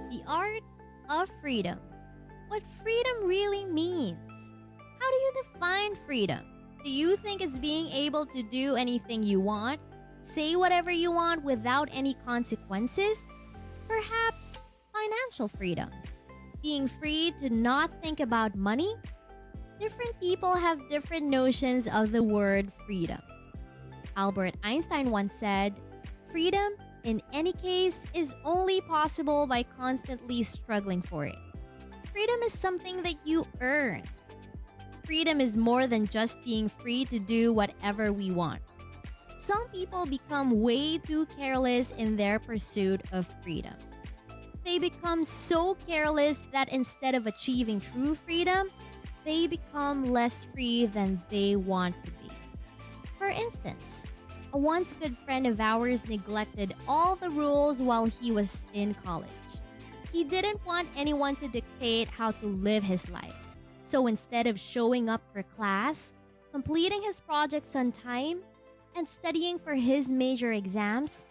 The art of freedom. What freedom really means. How do you define freedom? Do you think it's being able to do anything you want, say whatever you want without any consequences? Perhaps financial freedom. Being free to not think about money? Different people have different notions of the word freedom. Albert Einstein once said, "Freedom, in any case, is only possible by constantly struggling for it." Freedom is something that you earn. Freedom is more than just being free to do whatever we want. Some people become way too careless in their pursuit of freedom. They become so careless that instead of achieving true freedom, they become less free than they want to be. For instance, a once good friend of ours neglected all the rules while he was in college. He didn't want anyone to dictate how to live his life. So instead of showing up for class, completing his projects on time, and studying for his major exams,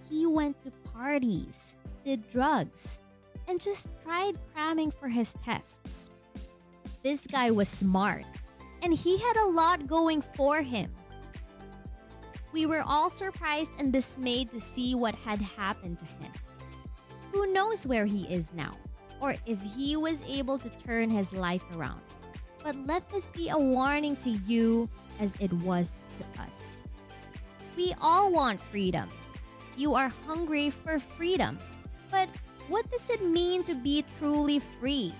he went to parties, did drugs, and just tried cramming for his tests. This guy was smart, and he had a lot going for him. We were all surprised and dismayed to see what had happened to him. Who knows where he is now, or if he was able to turn his life around. But let this be a warning to you as it was to us. We all want freedom. You are hungry for freedom. But what does it mean to be truly free?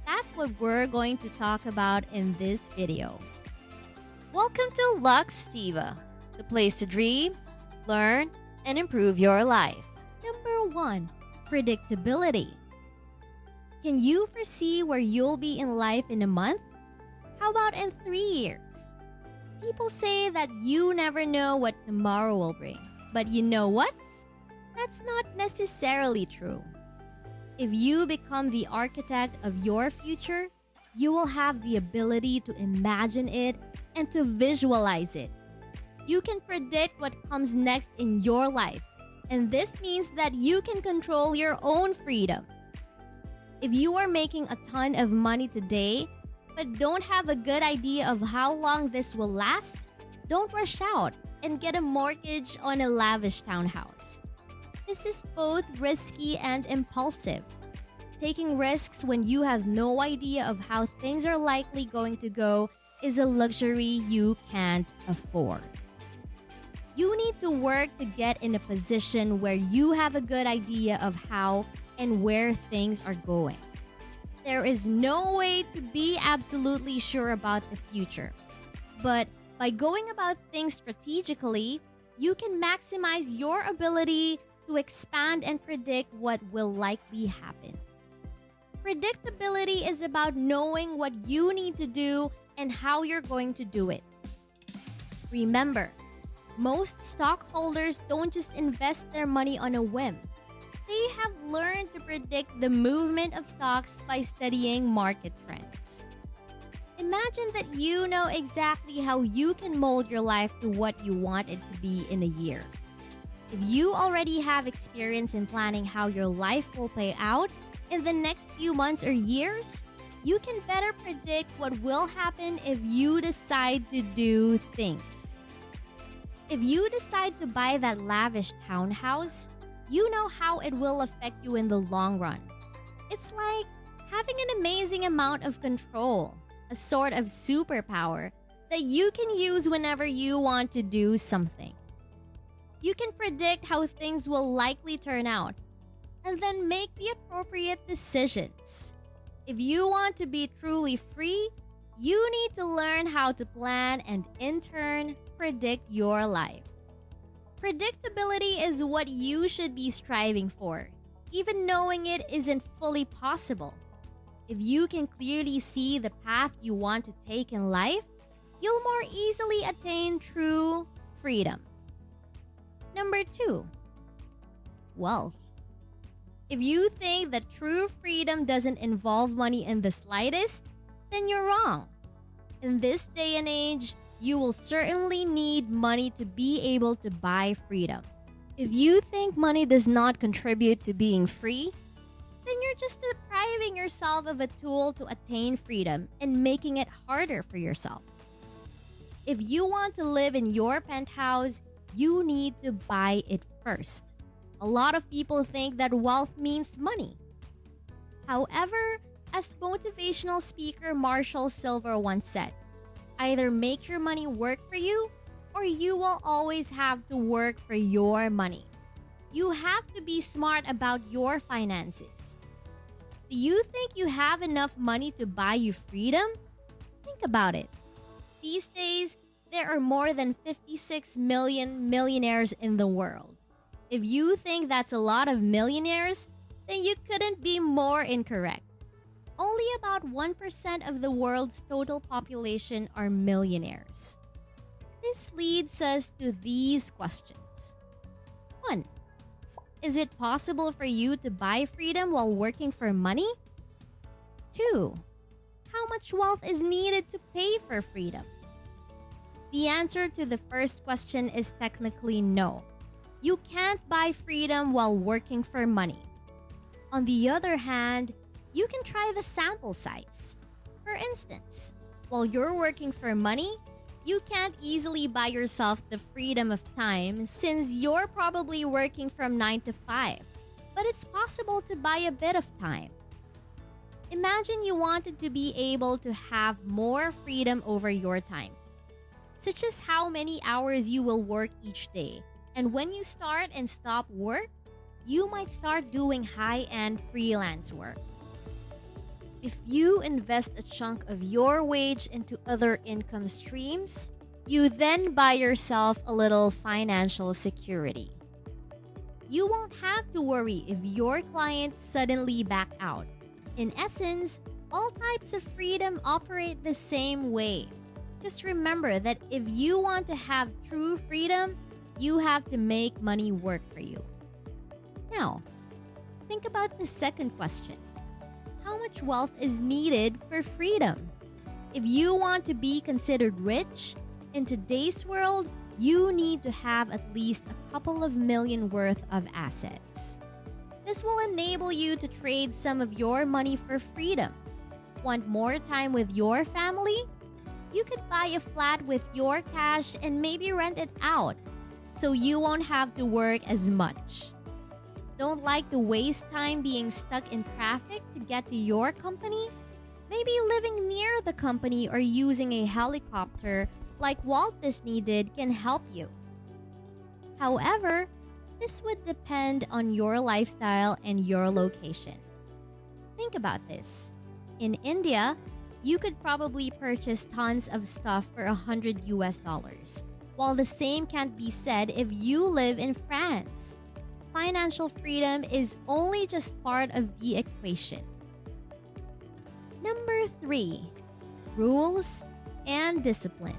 That's what we're going to talk about in this video. Welcome to Lux Tiva, the place to dream, learn, and improve your life. Number 1. Predictability. Can you foresee where you'll be in life in a month? How about in 3 years? People say that you never know what tomorrow will bring. But you know what? That's not necessarily true. If you become the architect of your future, you will have the ability to imagine it and to visualize it. You can predict what comes next in your life, and this means that you can control your own freedom. If you are making a ton of money today, but don't have a good idea of how long this will last, don't rush out and get a mortgage on a lavish townhouse. This is both risky and impulsive. Taking risks when you have no idea of how things are likely going to go is a luxury you can't afford. You need to work to get in a position where you have a good idea of how and where things are going. There is no way to be absolutely sure about the future. But by going about things strategically, you can maximize your ability to expand and predict what will likely happen. Predictability is about knowing what you need to do and how you're going to do it. Remember, most stockholders don't just invest their money on a whim. They have learned to predict the movement of stocks by studying market trends. Imagine that you know exactly how you can mold your life to what you want it to be in a year. If you already have experience in planning how your life will play out in the next few months or years, you can better predict what will happen if you decide to do things. If you decide to buy that lavish townhouse, you know how it will affect you in the long run. It's like having an amazing amount of control, a sort of superpower that you can use whenever you want to do something. You can predict how things will likely turn out and then make the appropriate decisions. If you want to be truly free, you need to learn how to plan and in turn predict your life. Predictability is what you should be striving for, even knowing it isn't fully possible. If you can clearly see the path you want to take in life, you'll more easily attain true freedom. Number 2, wealth. If you think that true freedom doesn't involve money in the slightest, then you're wrong. In this day and age, you will certainly need money to be able to buy freedom. If you think money does not contribute to being free, then you're just depriving yourself of a tool to attain freedom and making it harder for yourself. If you want to live in your penthouse, you need to buy it first. A lot of people think that wealth means money. However, as motivational speaker Marshall Silver once said, either make your money work for you or you will always have to work for your money. You have to be smart about your finances. Do you think you have enough money to buy you freedom? Think about it. These days, there are more than 56 million millionaires in the world. If you think that's a lot of millionaires, then you couldn't be more incorrect. Only about 1% of the world's total population are millionaires. This leads us to these questions. 1. Is it possible for you to buy freedom while working for money? 2. How much wealth is needed to pay for freedom? The answer to the first question is technically no. You can't buy freedom while working for money. On the other hand, you can try the sample size. For instance, while you're working for money, you can't easily buy yourself the freedom of time since you're probably working from 9 to 5. But it's possible to buy a bit of time. Imagine you wanted to be able to have more freedom over your time, such as how many hours you will work each day. And when you start and stop work, you might start doing high-end freelance work. If you invest a chunk of your wage into other income streams, you then buy yourself a little financial security. You won't have to worry if your clients suddenly back out. In essence, all types of freedom operate the same way. Just remember that if you want to have true freedom, you have to make money work for you. Now, think about the second question. How much wealth is needed for freedom? If you want to be considered rich, in today's world, you need to have at least a couple of million worth of assets. This will enable you to trade some of your money for freedom. Want more time with your family? You could buy a flat with your cash and maybe rent it out, so you won't have to work as much. Don't like to waste time being stuck in traffic to get to your company? Maybe living near the company or using a helicopter like Walt Disney did can help you. However, this would depend on your lifestyle and your location. Think about this. In India, you could probably purchase tons of stuff for $100, while the same can't be said if you live in France. Financial freedom is only just part of the equation. Number 3, rules and discipline.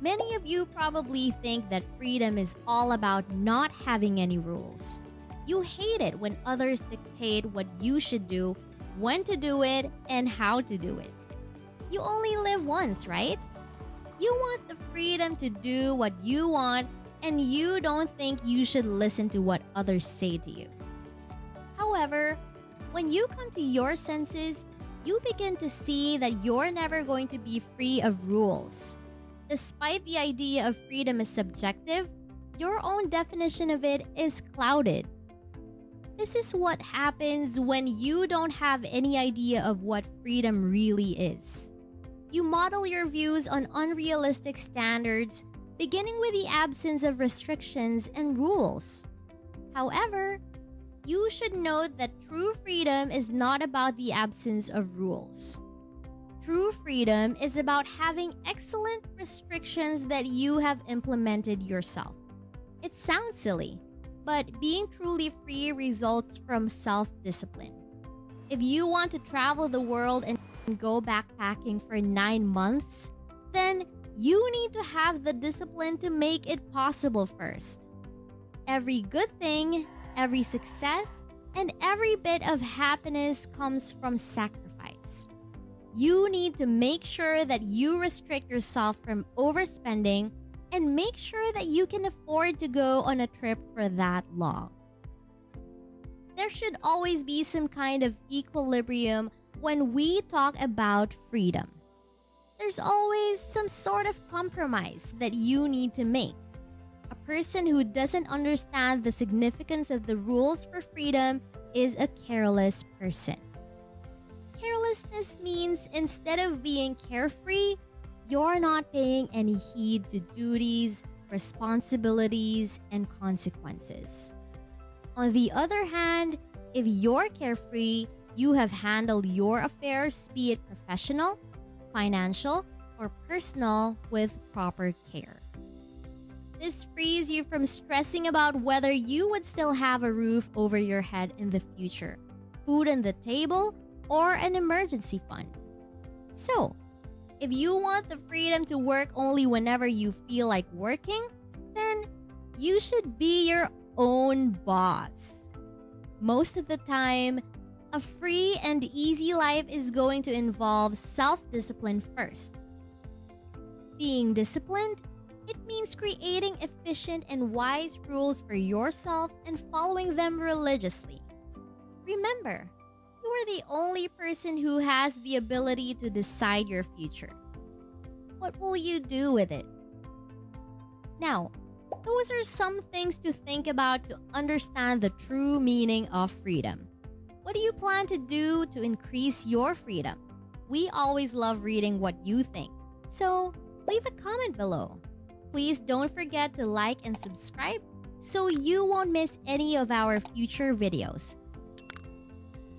Many of you probably think that freedom is all about not having any rules. You hate it when others dictate what you should do, when to do it, and how to do it. You only live once, right? You want the freedom to do what you want, and you don't think you should listen to what others say to you. However, when you come to your senses, you begin to see that you're never going to be free of rules. Despite the idea of freedom is subjective, your own definition of it is clouded. This is what happens when you don't have any idea of what freedom really is. You model your views on unrealistic standards, beginning with the absence of restrictions and rules. However, you should note that true freedom is not about the absence of rules. True freedom is about having excellent restrictions that you have implemented yourself. It sounds silly, but being truly free results from self-discipline. If you want to travel the world and go backpacking for 9 months, then you need to have the discipline to make it possible first. Every good thing, every success, and every bit of happiness comes from sacrifice. You need to make sure that you restrict yourself from overspending and make sure that you can afford to go on a trip for that long. There there should always be some kind of equilibrium when we talk about freedom. There's always some sort of compromise that you need to make. A person who doesn't understand the significance of the rules for freedom is a careless person. Carelessness means instead of being carefree, you're not paying any heed to duties, responsibilities, and consequences. On the other hand, if you're carefree, you have handled your affairs, be it professional, financial, or personal, with proper care. This frees you from stressing about whether you would still have a roof over your head in the future, food on the table, or an emergency fund. So, if you want the freedom to work only whenever you feel like working, then you should be your own boss. Most of the time, a free and easy life is going to involve self-discipline first. Being disciplined, it means creating efficient and wise rules for yourself and following them religiously. Remember, you are the only person who has the ability to decide your future. What will you do with it? Now, those are some things to think about to understand the true meaning of freedom. What do you plan to do to increase your freedom? We always love reading what you think, so leave a comment below. Please don't forget to like and subscribe so you won't miss any of our future videos.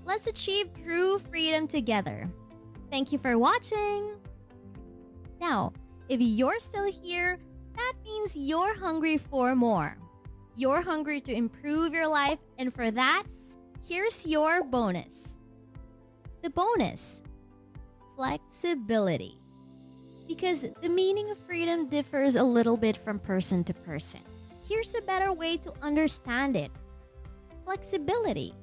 Let's achieve true freedom together. Thank you for watching! Now, if you're still here, that means you're hungry for more. You're hungry to improve your life, and for that, here's your bonus. The bonus: flexibility. Because the meaning of freedom differs a little bit from person to person. Here's a better way to understand it. Flexibility.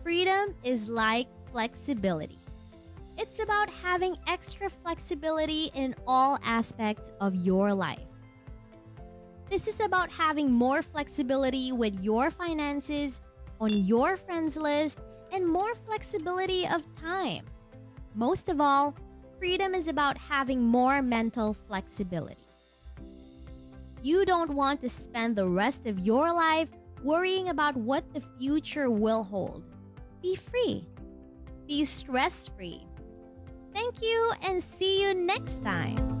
Freedom is like flexibility. It's about having extra flexibility in all aspects of your life. This is about having more flexibility with your finances, on your friends list, and more flexibility of time. Most of all, freedom is about having more mental flexibility. You don't want to spend the rest of your life worrying about what the future will hold. Be free. Be stress-free. Thank you and see you next time.